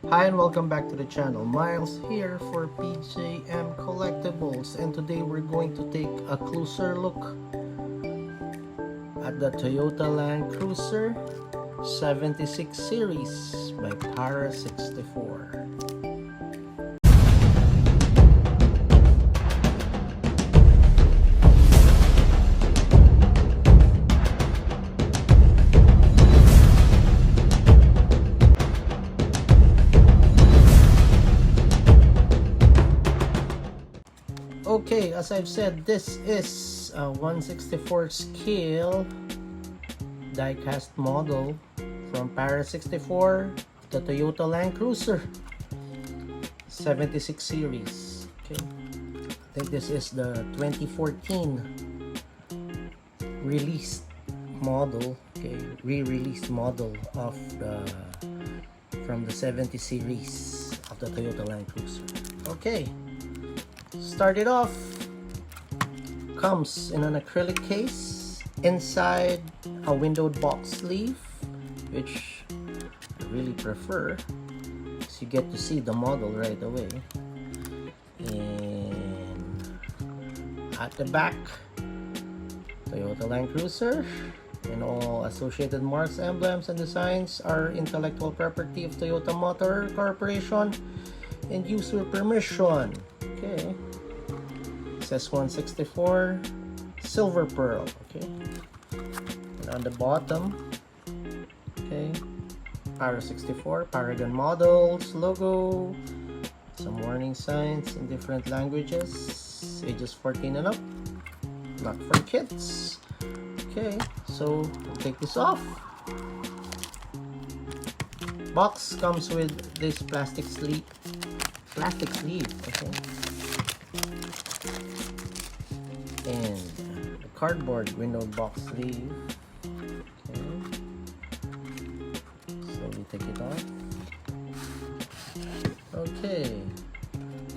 Hi and welcome back to the channel. Miles here for PJM Collectibles, and today we're going to take a closer look at the Toyota Land Cruiser 76 series by PARA64. Okay, as I've said, this is a 1/64 scale die-cast model from PARA64, the Toyota Land Cruiser 76 series. Okay, I think this is the 2014 released model. Okay, re-released model of from the 70 series of the Toyota Land Cruiser. Okay. Started off, comes in an acrylic case, inside a windowed box sleeve, which I really prefer because you get to see the model right away. And at the back, Toyota Land Cruiser and all associated marks, emblems, and designs are intellectual property of Toyota Motor Corporation and used with permission. Okay. Says 1/64 silver pearl. Okay, and on the bottom, okay, PARA64 Paragon models logo, some warning signs in different languages, ages 14 and up, not for kids. Okay, so we'll take this off. Box comes with this plastic sleeve. Okay, and the cardboard window box sleeve. Okay, slowly take it off. Okay,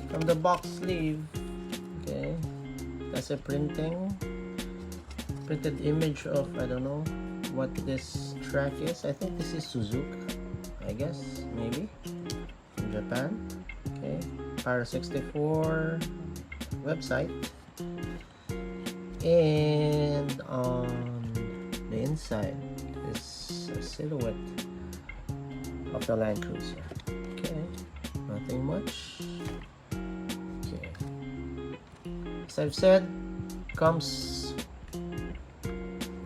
from the box sleeve, okay, that's a printed image of, I don't know what this track is. I think this is Suzuka, I guess, maybe from Japan. Okay, PARA64 website. And on the inside is a silhouette of the Land Cruiser. Okay, nothing much. Okay, as I've said, comes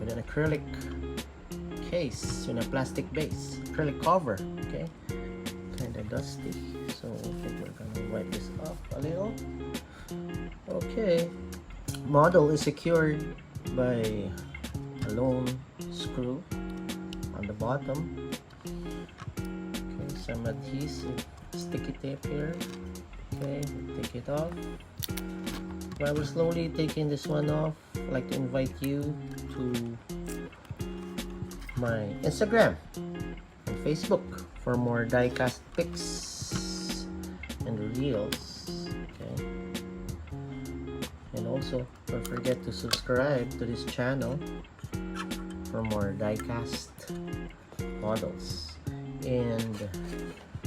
with an acrylic case in a plastic base, acrylic cover. Okay, kind of dusty, so I think we're gonna wipe this off a little. Okay, model is secured by a lone screw on the bottom. Okay, some adhesive sticky tape here. Okay, take it off. While we're slowly taking this one off, I'd like to invite you to my Instagram and Facebook for more die-cast pics and reels. And also, don't forget to subscribe to this channel for more die-cast models. And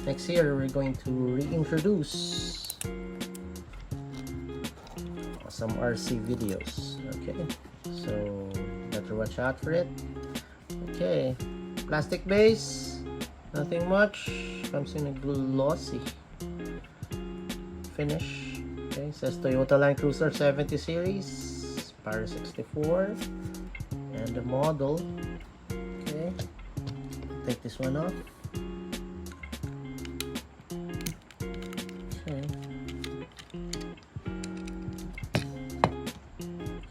next year, we're going to reintroduce some RC videos. Okay, so better watch out for it. Okay, plastic base, nothing much. Comes in a glossy finish. Okay, says Toyota Land Cruiser 70 series, PARA64, and the model. Okay, take this one off. Okay,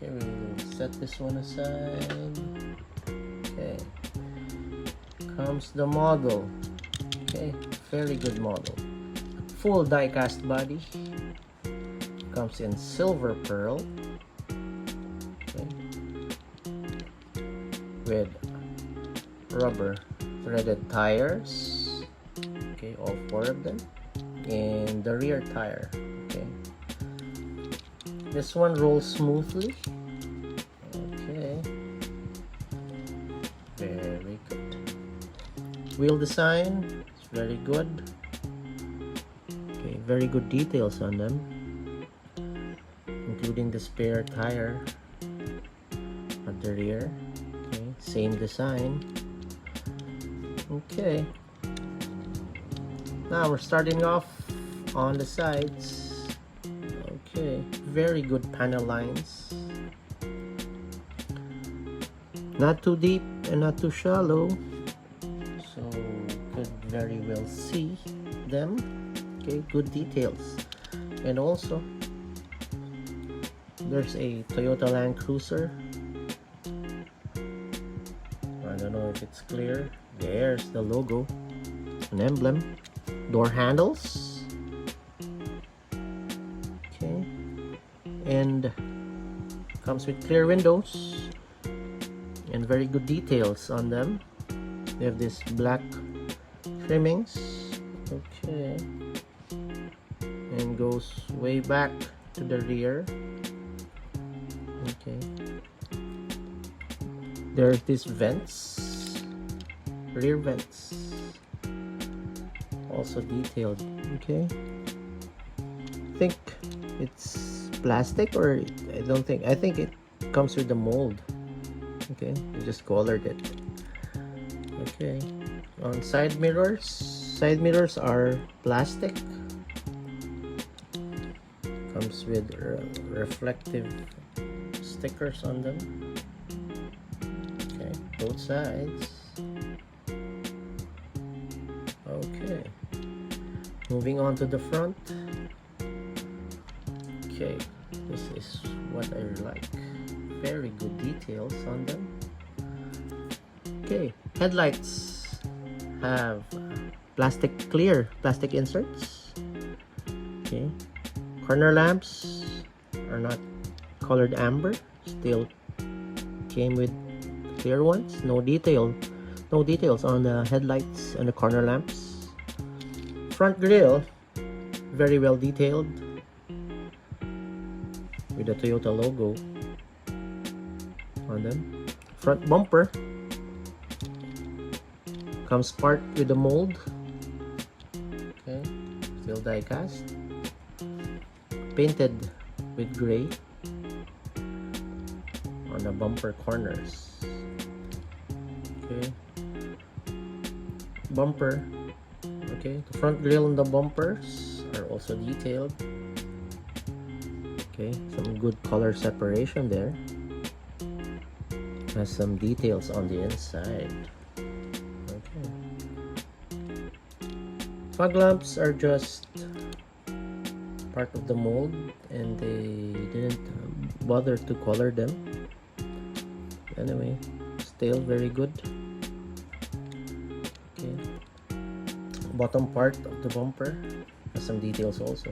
we'll set this one aside. Okay, comes the model. Okay, very good model. Full die-cast body. Comes in silver pearl, okay, with rubber threaded tires. Okay, all four of them, and the rear tire. Okay, this one rolls smoothly. Okay, very good. Wheel design is very good. very good details on them, including the spare tire at the rear. Okay, same design. Okay, now we're starting off on the sides. Okay, very good panel lines, not too deep and not too shallow, so could very well see them. Okay, good details. And also there's a Toyota Land Cruiser. I don't know if it's clear. There's the logo, an emblem, door handles. Okay, and comes with clear windows and very good details on them. They have this black trimmings. Okay, and goes way back to the rear. Okay, there's these vents, rear vents, also detailed. Okay, I think it's plastic, or I think it comes with the mold. Okay, I just colored it. Okay, on side mirrors are plastic. Comes with reflective stickers on them. Okay, both sides. Okay, moving on to the front. Okay, this is what I like. Very good details on them. Okay, headlights have clear plastic inserts. Okay, corner lamps are not colored amber, still came with clear ones. No details on the headlights and the corner lamps. Front grille, very well detailed with the Toyota logo on them. Front bumper comes part with the mold. Okay, still die cast, painted with gray on the bumper corners. Okay, bumper. Okay, the front grille and the bumpers are also detailed. Okay, some good color separation there. Has some details on the inside. Okay, fog lamps are just part of the mold, and they didn't bother to color them. Anyway, still very good. Okay, bottom part of the bumper has some details also.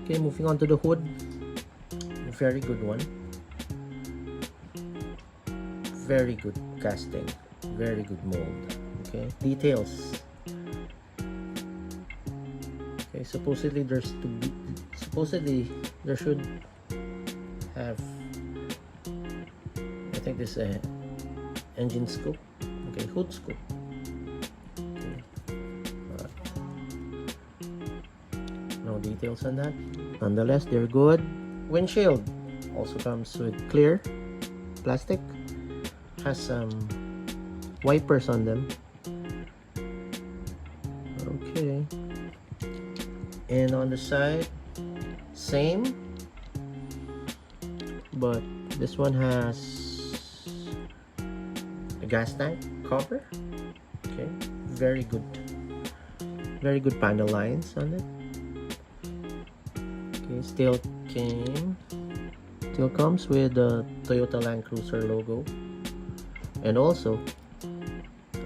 Okay, moving on to the hood. Very good one. Very good casting. Very good mold. Okay, details. Okay, supposedly there should have, I think this is a engine scoop. Okay, hood scoop. Okay. No details on that. Nonetheless, they're good. Windshield also comes with clear plastic. Has some wipers on them. Okay, and on the side, same, but this one has a gas tank cover. Okay, very good panel lines on it. Okay, still comes with the Toyota Land Cruiser logo, and also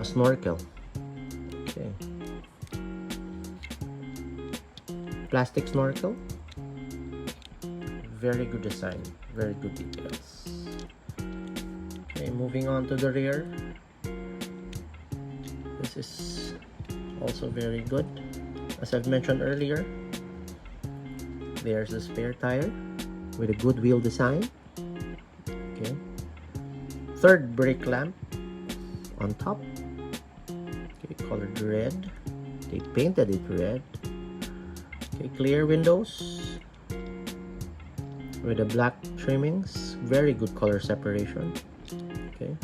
a snorkel. Okay, plastic snorkel. Very good design, very good details. Okay, moving on to the rear. This is also very good. As I've mentioned earlier, there's a spare tire with a good wheel design. Okay, third brake lamp on top. Okay, colored red. They painted it red. Okay, clear windows with the black trimmings, very good color separation. Okay,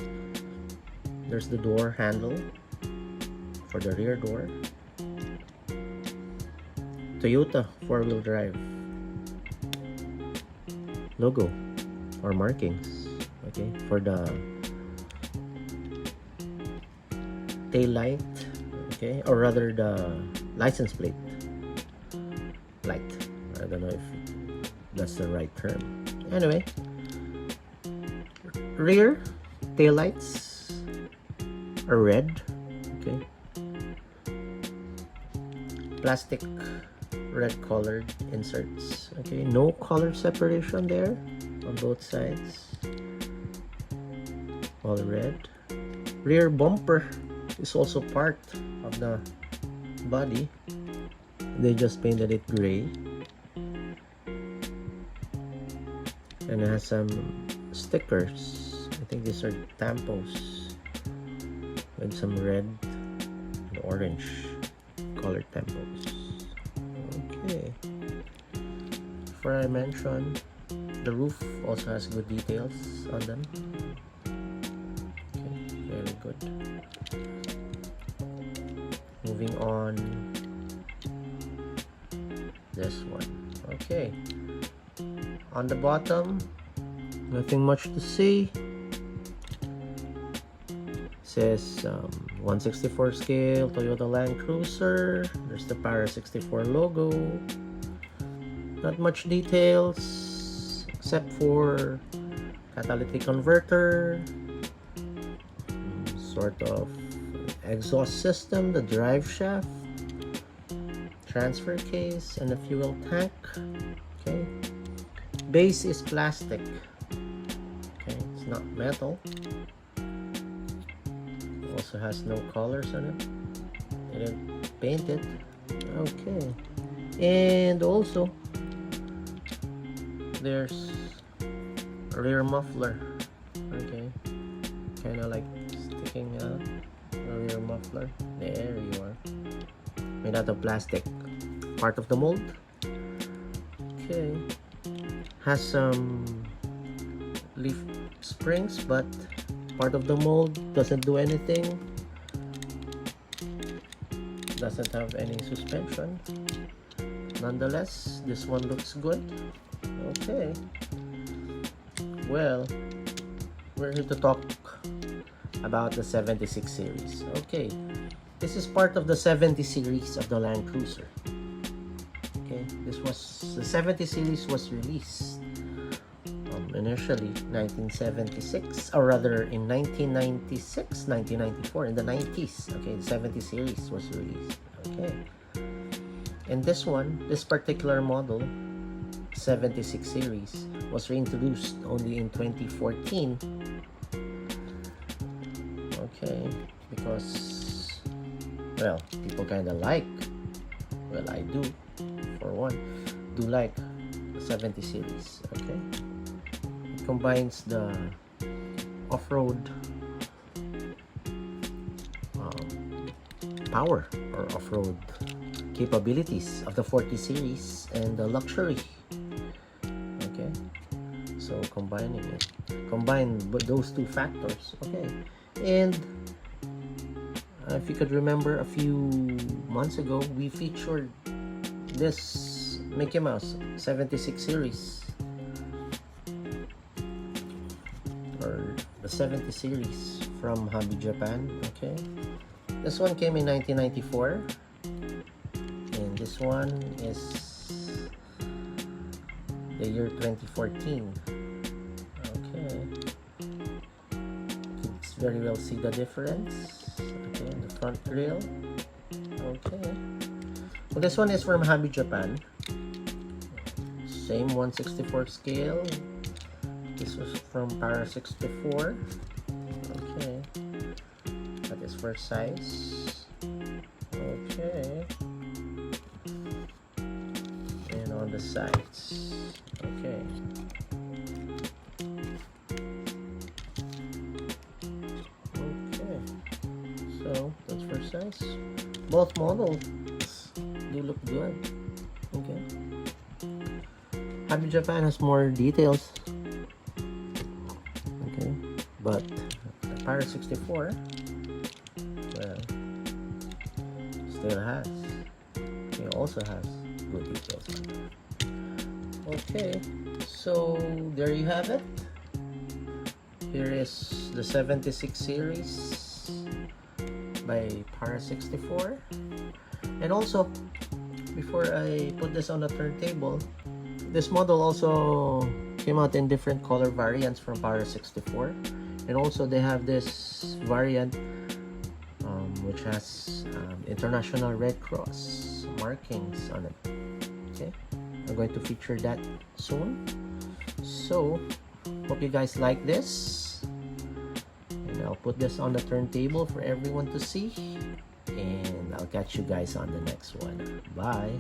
there's the door handle for the rear door. Toyota 4-wheel drive logo or markings, okay, for the tail light, okay, or rather the license plate light. I don't know if that's the right term. Anyway, rear tail lights are red, okay, plastic red colored inserts, okay, no color separation there on both sides, all red. Rear bumper is also part of the body. They just painted it gray, and it has some stickers. I think these are tampos with some red and orange colored tampos. Okay, before I mention, the roof also has good details on them. Okay, very good. Moving on, this one. Okay, on the bottom, nothing much to see. Says 1/64 scale Toyota Land Cruiser. There's the PARA64 logo. Not much details except for catalytic converter, sort of exhaust system, the drive shaft, transfer case, and the fuel tank. Okay, base is plastic. Okay, it's not metal. Also has no colors on it. They didn't paint it. Okay, and also there's a rear muffler. Okay, kind of like sticking out. A rear muffler. There you are. Made out of plastic. Part of the mold. Okay, has some leaf springs, but part of the mold, doesn't do anything, doesn't have any suspension. Nonetheless, this one looks good. Okay, well, we're here to talk about the 76 series. Okay, this is part of the 70 series of the Land Cruiser. Okay, the 70 series was released initially 1976, or rather in 1996, 1994, in the 90s. Okay, the 70 series was released. Okay, and this particular model, 76 series, was reintroduced only in 2014. Okay, because, well, people kind of like, well, I do, for one, do like the 70 series. Okay, combines the off-road power or off-road capabilities of the 40 series and the luxury. Okay, so combine those two factors. Okay, and if you could remember, a few months ago we featured this Mickey Mouse 76 series, or the 70 series from Hobby Japan. Okay, this one came in 1994, and this one is the year 2014. Okay, you can very well see the difference. Okay, the front grille. Okay, well, this one is from Hobby Japan. Same 1/64 scale. This was from PARA64. Okay, that is for size. Okay, and on the sides. Okay, okay, so that's for size. Both models do look good. Okay. Happy Japan has more details. Okay, but the PARA64, well, still has. It also has good details on it. Okay, so there you have it. Here is the 76 series by PARA64. And also, before I put this on the turntable, this model also came out in different color variants from PARA64. And also they have this variant which has International Red Cross markings on it. Okay, I'm going to feature that soon. So hope you guys like this, and I'll put this on the turntable for everyone to see, and I'll catch you guys on the next one. Bye.